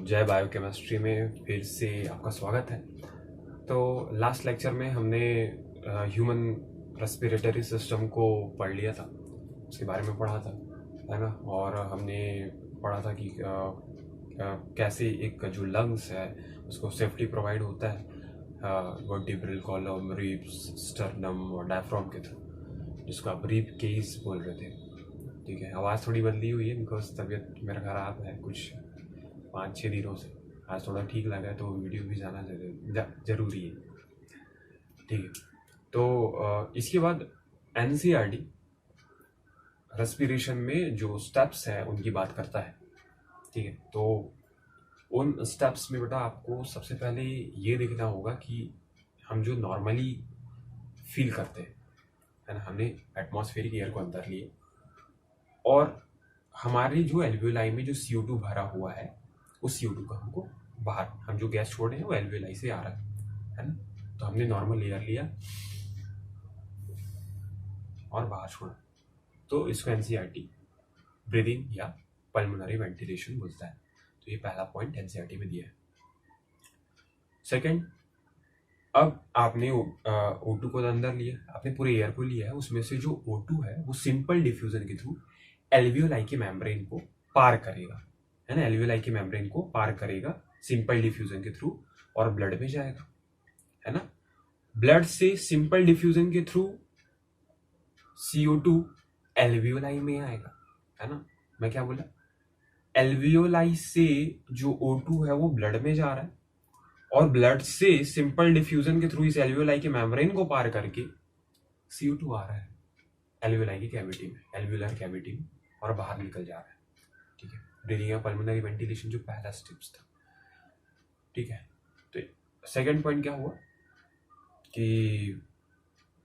जय बायोकेमिस्ट्री में फिर से आपका स्वागत है। तो लास्ट लेक्चर में हमने ह्यूमन रेस्पिरेटरी सिस्टम को पढ़ लिया था, उसके बारे में पढ़ा था, है ना। और हमने पढ़ा था कि कैसे एक जो लंग्स है उसको सेफ्टी प्रोवाइड होता है वर्टिब्रल कॉलम, रिब्स, स्टर्नम और डायफ्राम के थ्रू, जिसको आप रिब केस बोल रहे थे। ठीक है, आवाज़ थोड़ी बदली हुई है बिकॉज तबीयत मेरा ख़राब है कुछ 5-6 दिनों से। आज थोड़ा ठीक लगा है तो वीडियो भी जाना ज़रूरी है। ठीक है, तो इसके बाद एनसीईआरटी रेस्पिरेशन में जो स्टेप्स है उनकी बात करता है। ठीक है, तो उन स्टेप्स में बेटा आपको सबसे पहले ये देखना होगा कि हम जो नॉर्मली फील करते हैं, है ना, हमने एटमॉस्फेरिक एयर को अंदर लिए और हमारी जो एल्वियोलाई में जो CO2 भरा हुआ है उस CO2 का हमको बाहर, हम जो गैस छोड़ रहे हैं वो एल्वियोलाई से आ रहा है ना। तो हमने नॉर्मल एयर लिया और बाहर छोड़ा, तो इसको एनसीईआरटी ब्रीदिंग या पल्मोनरी वेंटिलेशन बोलता है। तो ये पहला पॉइंट एनसीईआरटी में दिया है। सेकंड, अब आपने O2 को अंदर लिया, आपने पूरे एयर को लिया है, उसमें से जो O2 है वो सिंपल डिफ्यूजन के थ्रू एल्वियोलाई के मेम्ब्रेन को पार करेगा, है ना। एल्वियोलाई के मेम्ब्रेन को पार करेगा सिंपल डिफ्यूजन के थ्रू और ब्लड में जाएगा, है ना। ब्लड से सिंपल डिफ्यूजन के थ्रू CO2 एल्वियोलाई में आएगा, है ना। मैं क्या बोला, एल्वियोलाई से जो O2 है वो ब्लड में जा रहा है और ब्लड से सिंपल डिफ्यूजन के थ्रू इस एल्वियोलाई के मेम्ब्रेन को पार करके CO2 आ रहा है एल्वियोलाई की कैविटी में, एल्वियोलर कैविटी में, और बाहर निकल जा रहा है। ठीक है, ब्रीदिंग या पल्मोनरी वेंटिलेशन जो पहला स्टेप्स था। ठीक है, तो सेकंड पॉइंट क्या हुआ कि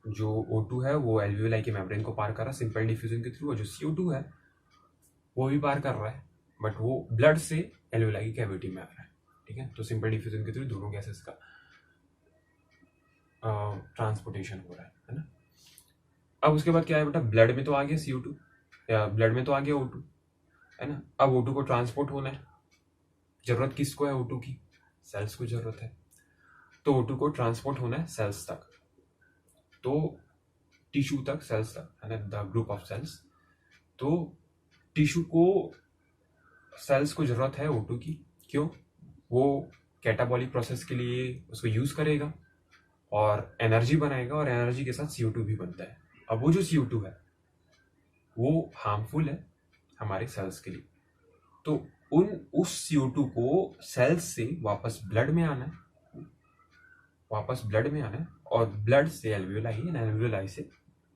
जो O2 है वो एल्वियोलाई के मेम्ब्रेन को पार कर रहा है सिंपल डिफ्यूजन के थ्रू, और जो CO2 है वो भी पार कर रहा है बट वो ब्लड से एल्वियोलाई की कैविटी में आ रहा है। ठीक है, तो सिंपल डिफ्यूजन के थ्रू दोनों गैसेस का ट्रांसपोर्टेशन हो रहा है ना। अब उसके बाद क्या है बेटा, ब्लड में तो आ गया CO2 या ब्लड में तो आ गया O2, है ना। अब O2 को ट्रांसपोर्ट होना है, जरूरत किसको है O2 की, सेल्स को जरूरत है, तो O2 को ट्रांसपोर्ट होना है सेल्स तक, तो टिश्यू तक, सेल्स तक, है ना, द ग्रुप ऑफ सेल्स। तो टिश्यू को, सेल्स को जरूरत है O2 की, क्यों, वो कैटाबॉलिक प्रोसेस के लिए उसको यूज करेगा और एनर्जी बनाएगा, और एनर्जी के साथ CO2 भी बनता है। अब वो जो CO2 है वो हार्मफुल है हमारे सेल्स के लिए, तो उस CO2 को सेल्स से वापस ब्लड में आना है, वापस ब्लड में आना है, और ब्लड से एल्वियोलाई, एल्वियोलाई से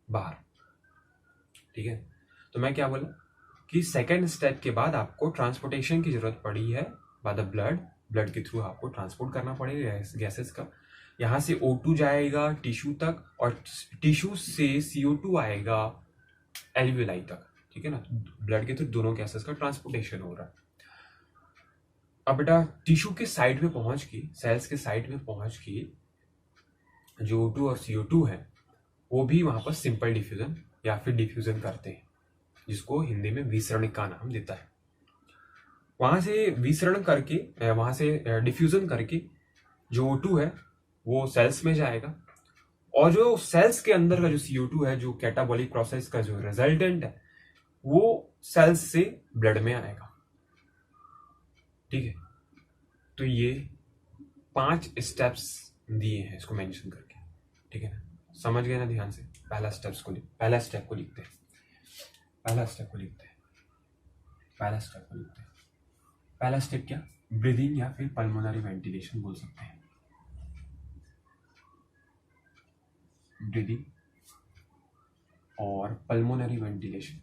बाहर। ठीक है, तो मैं क्या बोला कि सेकेंड स्टेप के बाद आपको ट्रांसपोर्टेशन की जरूरत पड़ी है बाय द ब्लड, ब्लड के थ्रू आपको ट्रांसपोर्ट करना पड़ेगा गैसेस का। यहाँ से O2 जाएगा टिश्यू तक और टिश्यू से CO2 आएगा एल्वियोलाई तक। ठीक है ना, ब्लड के थ्रू दोनों गैसेस का ट्रांसपोर्टेशन हो रहा है। अब बेटा टिश्यू के साइड में पहुंच के, सेल्स के साइड में पहुंच के जो O2 और CO2 है वो भी वहां पर सिंपल डिफ्यूजन या फिर डिफ्यूजन करते हैं, जिसको हिंदी में विसरण का नाम देता है। वहां से विसरण करके, वहां से डिफ्यूजन करके जो O2 है वो सेल्स में जाएगा, और जो सेल्स के अंदर का जो CO2 है, जो कैटाबॉलिक प्रोसेस का जो रिजल्टेंट है, वो सेल्स से ब्लड में आएगा। ठीक है, तो ये 5 स्टेप्स दिए हैं इसको मेंशन करके। ठीक है ना, समझ गए ना, ध्यान से पहला स्टेप को लिखते हैं, पहला स्टेप को लिखते हैं, पहला स्टेप क्या, ब्रीदिंग या फिर पल्मोनरी वेंटिलेशन बोल सकते हैं। ब्रीदिंग और पल्मोनरी वेंटिलेशन,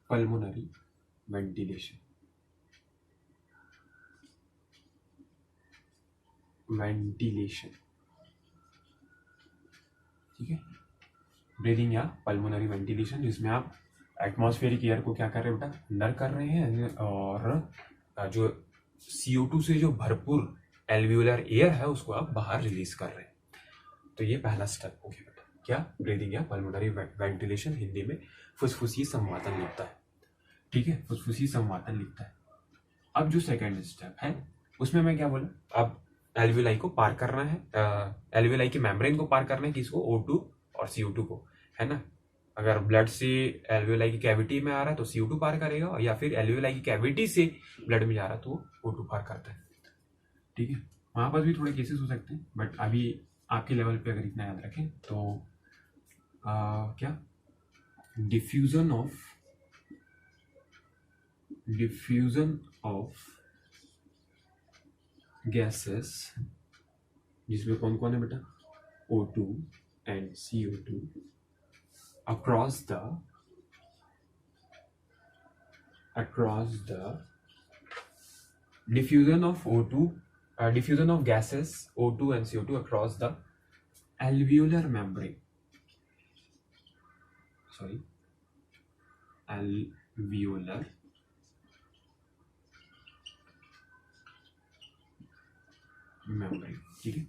पल्मोनरी वेंटिलेशन, ठीक है, ब्रीदिंग या पल्मोनरी वेंटिलेशन, जिसमें आप एटमॉस्फेरिक एयर को क्या कर रहे हैं बेटा, अंदर कर रहे हैं, और जो CO2 से जो भरपूर एल्वियोलर एयर है उसको आप बाहर रिलीज कर रहे हैं। तो ये पहला स्टेप हो गया बेटा, क्या, ब्रीदिंग या पल्मोनरी वेंटिलेशन, हिंदी में फुसफुसी संवातन लगता है। ठीक है, फुसफुसी संवातन लिखता है। अब जो सेकंड स्टेप है उसमें मैं क्या बोला, अब एल्वियोलाई को पार करना है, एल्वियोलाई की मेम्ब्रेन को पार करना है, किसको, O2 और CO2 को, है ना। अगर ब्लड से एल्वियोलाई की कैविटी में आ रहा है तो CO2 पार करेगा, या फिर एल्वियोलाई की कैविटी से ब्लड में जा रहा है तो O2 पार करता है। ठीक है, वहां पर भी थोड़े केसेस हो सकते हैं, बट अभी आपके लेवल पे अगर इतना याद रखें तो क्या, डिफ्यूजन ऑफ गैसेस, जिसमें कौन कौन है बेटा, O2 and CO2 across the diffusion of gases O2 and CO2 across the alveolar membrane, alveolar membrane। ठीक है,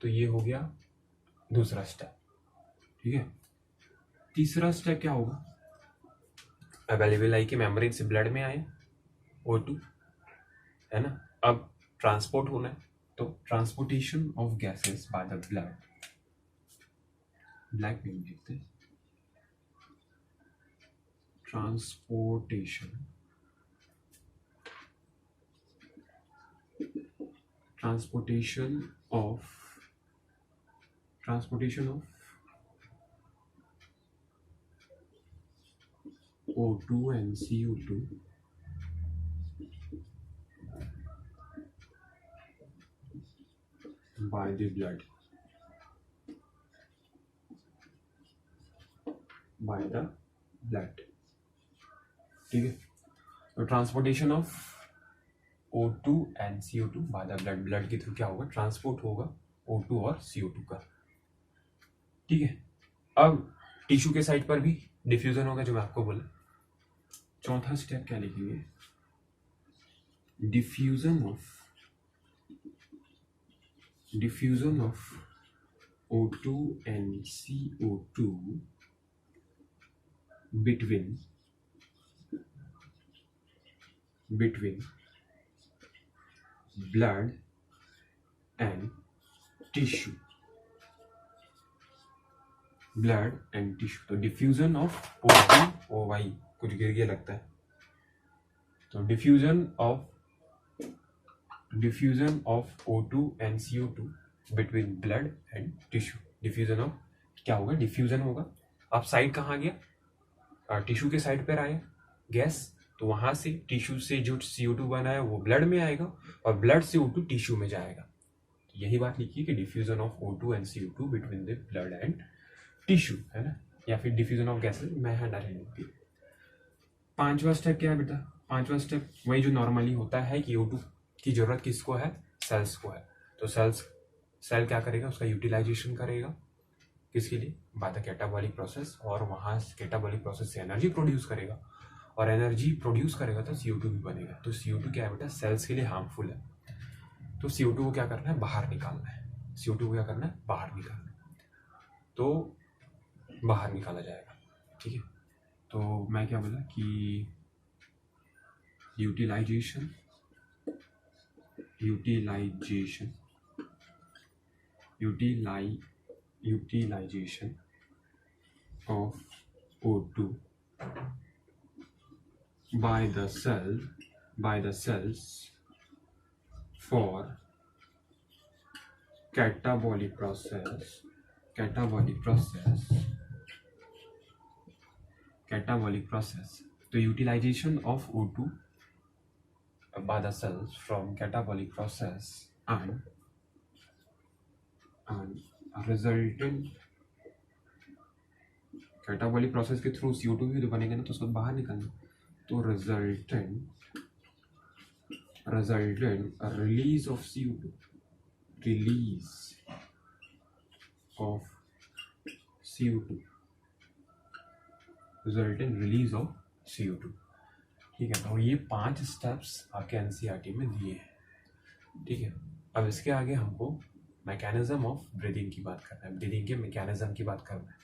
तो ये हो गया दूसरा स्टेप। ठीक है, तीसरा स्टेप क्या होगा, अब एल्वियोलाई की मेम्ब्रेन से ब्लड में आए O2, है ना, अब ट्रांसपोर्ट होना है, तो transportation of gases by the blood, black में लिखते हैं, transportation of O2 and CO2 by the blood, ठीक है। तो transportation of O2 and CO2 by the blood के थ्रू क्या होगा, ट्रांसपोर्ट होगा O2 और CO2 का। ठीक है, अब टिश्यू के साइड पर भी डिफ्यूजन होगा, जो मैं आपको बोला। चौथा स्टेप क्या लिखेंगे, diffusion of O2 and CO2 between blood and tissue, तो डिफ्यूजन ऑफ O2, ओ भाई कुछ गिर गया लगता है, तो diffusion of O2 and CO2 between blood and tissue. Diffusion of क्या होगा, डिफ्यूजन होगा। अब साइड कहाँ गया, टिश्यू के साइड पर आया गैस, तो वहां से टिश्यू से जो CO2 बना है वो ब्लड में आएगा, और ब्लड से O2 टिश्यू में जाएगा। तो यही बात लिखी कि diffusion of O2 and CO2 between the blood and tissue, है ना, या फिर डिफ्यूजन ऑफ गैसेस मैं डायरेक्ट लिख दी। पांचवा स्टेप क्या है बेटा, पांचवा स्टेप वही जो नॉर्मली होता है कि O2 की जरूरत किसको है, सेल्स को है, तो सेल क्या करेगा, उसका यूटिलाइजेशन करेगा, किसके लिए, बाय द कैटाबॉलिक प्रोसेस, और वहां कैटाबॉलिक प्रोसेस से एनर्जी प्रोड्यूस करेगा, और एनर्जी प्रोड्यूस करेगा तो CO2 भी बनेगा। तो CO2 क्या है बेटा, सेल्स के लिए हार्मफुल है, तो CO2 को क्या करना है, बाहर निकालना है, CO2 को क्या करना है, बाहर निकालना है, तो बाहर निकाला जाएगा। ठीक है, तो मैं क्या बोला कि utilization of O2 by the cells for catabolic process, तो utilization of O2 by the cells from catabolic process and resultant catabolic process के थ्रू CO2 भी तो बनेगा ना, तो उसको बाहर निकालना, तो resultant release of CO2, resultant release of CO2। ठीक है, तो ये 5 स्टेप्स आपके NCERT में दिए हैं। ठीक है, अब इसके आगे हमको मैकेनिज्म ऑफ ब्रीदिंग की बात करना है, ब्रीदिंग के मैकेनिज्म की बात करना है।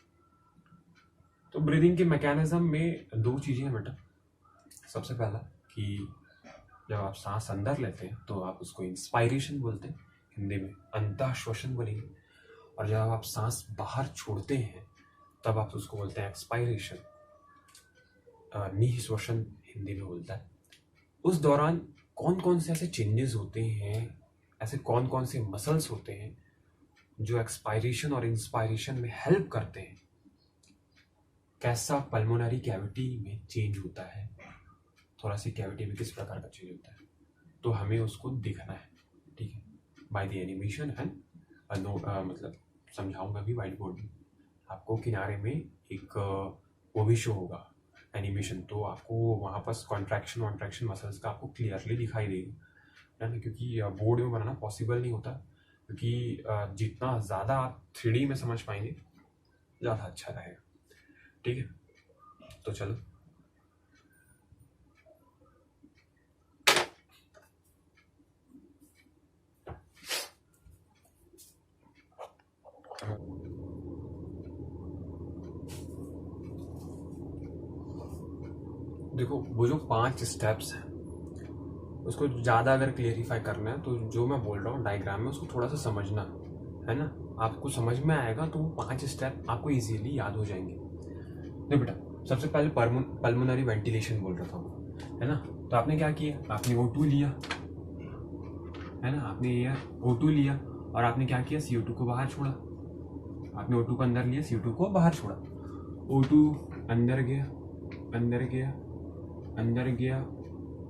तो ब्रीदिंग के मैकेनिज्म में दो चीज़ें हैं बेटा। सबसे पहला कि जब आप सांस अंदर लेते हैं तो आप उसको इंस्पायरेशन बोलते हैं, हिंदी में अंतः श्वसन बोलेंगे, और जब आप सांस बाहर छोड़ते हैं तब आप उसको बोलते हैं एक्सपायरेशन, निःश्वसन हिंदी में बोलता है। उस दौरान कौन कौन से ऐसे चेंजेस होते हैं, ऐसे कौन कौन से मसल्स होते हैं जो एक्सपायरेशन और इंस्पायरेशन में हेल्प करते हैं, कैसा पल्मोनरी कैविटी में चेंज होता है, थोरासिक कैविटी में किस प्रकार का चेंज होता है, तो हमें उसको दिखना है, ठीक है, बाय द एनिमेशन है। मतलब समझाऊंगा भी व्हाइट बोर्ड में, आपको किनारे में एक वो भी शो होगा एनिमेशन, तो आपको वहाँ पर कॉन्ट्रैक्शन मसल्स का आपको क्लियरली दिखाई देगा, है ना, क्योंकि बोर्ड में बनाना पॉसिबल नहीं होता, क्योंकि जितना ज़्यादा आप 3D में समझ पाएंगे ज़्यादा अच्छा रहेगा, ठीक है। तो चलो देखो, वो जो 5 स्टेप्स हैं उसको ज़्यादा अगर क्लियरिफाई करना है तो जो मैं बोल रहा हूँ डायग्राम में उसको थोड़ा सा समझना है ना, आपको समझ में आएगा तो वो 5 स्टेप आपको इजीली याद हो जाएंगे। नहीं बेटा, सबसे पहले पल्मोनरी वेंटिलेशन बोल रहा था, है ना, तो आपने क्या किया, आपने O2 लिया, है ना, आपने ये O2 लिया और आपने क्या किया, CO2 को बाहर छोड़ा, आपने O2 को अंदर लिया, CO2 को बाहर छोड़ा, O2 अंदर गया अंदर गया अंदर गया,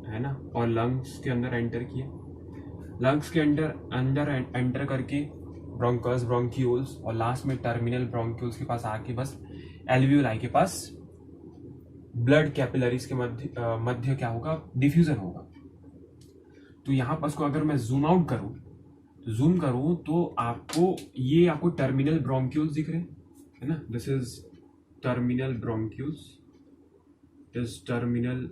है ना, और लंग्स के अंदर एंटर किया, लंग्स के अंदर एंटर करके ब्रोंकस ब्रोंक्यूल्स और लास्ट में टर्मिनल ब्रोंक्यूल्स के पास आके बस एल्वियोलाई के पास ब्लड कैपिलरीज के मध्य क्या होगा, डिफ्यूजन होगा। तो यहाँ पर को अगर मैं जूम आउट करूँ तो आपको टर्मिनल ब्रोंक्यूल्स दिख रहे हैं, है ना, this is terminal bronchioles, is terminal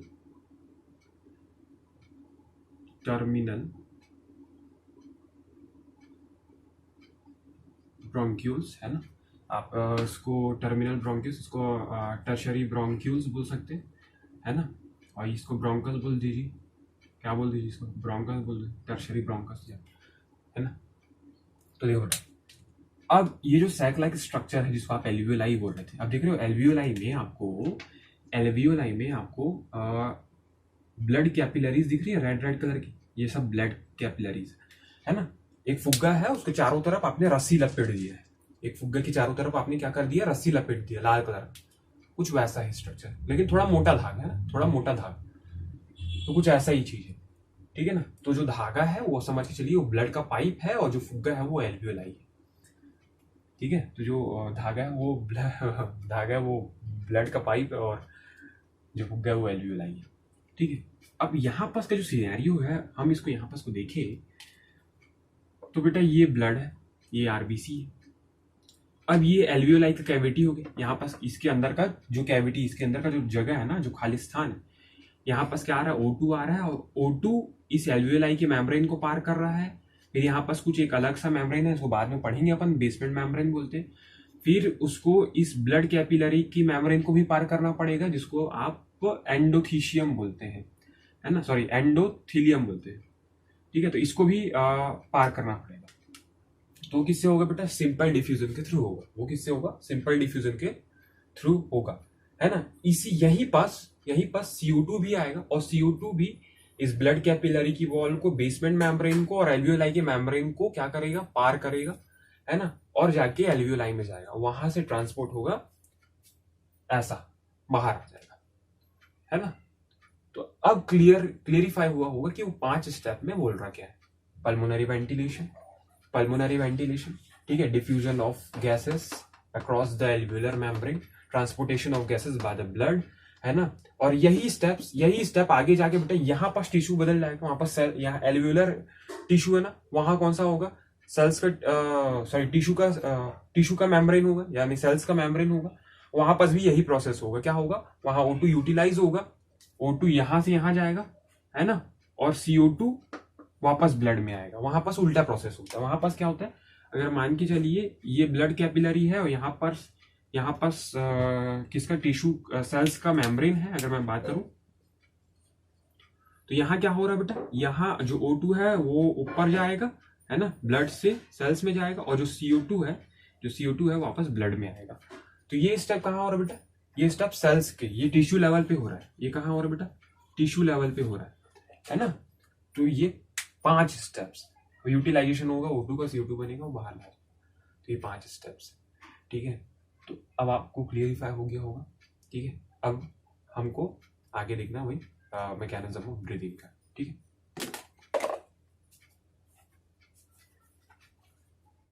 bronchioles, है ना, आप इसको टर्मिनल ब्रोंक्यूल्स, इसको टर्शरी ब्रोंक्यूल्स बोल सकते हैं, है ना, और इसको ब्रोंकस बोल दीजिए, क्या बोल दीजिए, इसको ब्रोंकस बोल दीजिए, टर्शरी ब्रोंकस, है ना। तो देखो अब ये जो सैक लाइक स्ट्रक्चर है जिसको आप एल्वियोलाई बोल रहे थे, अब देख रहे हो एल्वियोलाई में आपको ब्लड कैपिलरीज दिख रही है रेड कलर की, ये सब ब्लड कैपिलरीज है ना। एक फुग्गा है, उसके चारों तरफ आपने रस्सी लपेट दिया है, एक फुग्गे के चारों तरफ आपने क्या कर दिया, रस्सी लपेट दिया लाल कलर, कुछ वैसा ही स्ट्रक्चर, लेकिन थोड़ा मोटा धागा है ना, थोड़ा मोटा धागा, तो कुछ ऐसा ही चीज है, ठीक है ना। तो जो धागा है वो समझ के चलिए वो ब्लड का पाइप है और जो फुग्गा है वो एल्वियोलाई है, ठीक है। तो जो धागा है वो ब्लड का पाइप है और जो फुग्गा है वो एल्वियोलाई है, ठीक है। अब यहाँ पास का जो सिनेरियो है, हम इसको यहाँ पास को देखें तो बेटा ये ब्लड है, ये आरबीसी है, अब ये एल्वियोलाई का कैविटी हो गया, यहाँ पास इसके अंदर का जो कैविटी, इसके अंदर का जो जगह है ना, जो खाली स्थान है, यहाँ पास क्या आ रहा है, O2 आ रहा है, और O2 इस एल्वियोलाई के मेम्ब्रेन को पार कर रहा है, फिर यहाँ पास कुछ एक अलग सा मेम्ब्रेन है, इसको बाद में पढ़ेंगे अपन, बेसमेंट मेम्ब्रेन बोलते हैं, फिर उसको इस ब्लड कैपिलरी की मेम्ब्रेन को भी पार करना पड़ेगा, जिसको आप एंडोथीशियम बोलते हैं, है ना, सॉरी एंडोथीलियम बोलते हैं, ठीक है। तो इसको भी पार करना पड़ेगा, तो किससे होगा बेटा, सिंपल डिफ्यूजन के थ्रू होगा, वो किससे होगा, सिंपल डिफ्यूजन के थ्रू होगा, है ना। यहीं पास CO2 भी आएगा, और CO2 भी इस ब्लड कैपिलरी की वॉल को, बेसमेंट मेम्ब्रेन को और एल्वियोलाई के मेम्ब्रेन को क्या करेगा, पार करेगा, है ना, और जाके एल्वियोलाई में जाएगा, वहां से ट्रांसपोर्ट होगा, ऐसा बाहर आ जाएगा, है ना। तो अब क्लियरिफाई हुआ होगा कि वो 5 स्टेप में बोल रहा क्या है, पल्मोनरी वेंटिलेशन, ठीक है, diffusion of gases across the alveolar membrane, transportation of gases by the blood, है ना। और यही स्टेप आगे जाके बेटा यहाँ पास टिश्यू बदल जाएगा, वहां पर सेल, यहाँ एल्वियोलर टिश्यू है ना, वहां कौन सा होगा, सेल्स का सॉरी टिश्यू का मेम्ब्रेन होगा, यानी सेल्स का मेम्ब्रेन होगा, वहां पास भी यही प्रोसेस होगा, क्या होगा, वहां O2 यूटिलाइज होगा, O2 यहां से यहां जाएगा, है ना, और CO2 वापस ब्लड में आएगा, वहां पास उल्टा प्रोसेस होता है, वहां पास क्या होता है, अगर मान के चलिए ये ब्लड कैपिलरी है और यहाँ यहाँ पास किसका टिश्यू सेल्स का मेम्ब्रेन है अगर मैं बात करूं, तो यहाँ क्या हो रहा है बेटा, यहाँ जो O2 है वो ऊपर जाएगा, है ना, ब्लड से सेल्स में जाएगा, और जो CO2 है वापस ब्लड में आएगा। तो ये स्टेप कहाँ हो रहा है बेटा, ये स्टेप सेल्स के, ये टिश्यू लेवल पे हो रहा है। ये कहाँ हो रहा है बेटा, टिश्यू लेवल पे हो रहा है ना। तो ये 5 स्टेप्स, यूटिलाइजेशन होगा, O2 का CO2 बनेगा, वो बाहर आएगा। तो ये 5 स्टेप्स, ठीक है। तो अब आपको क्लियरिफाई हो गया होगा, ठीक है। अब हमको आगे देखना वही मैकेनिज्म ऑफ ब्रीदिंग का, ठीक है।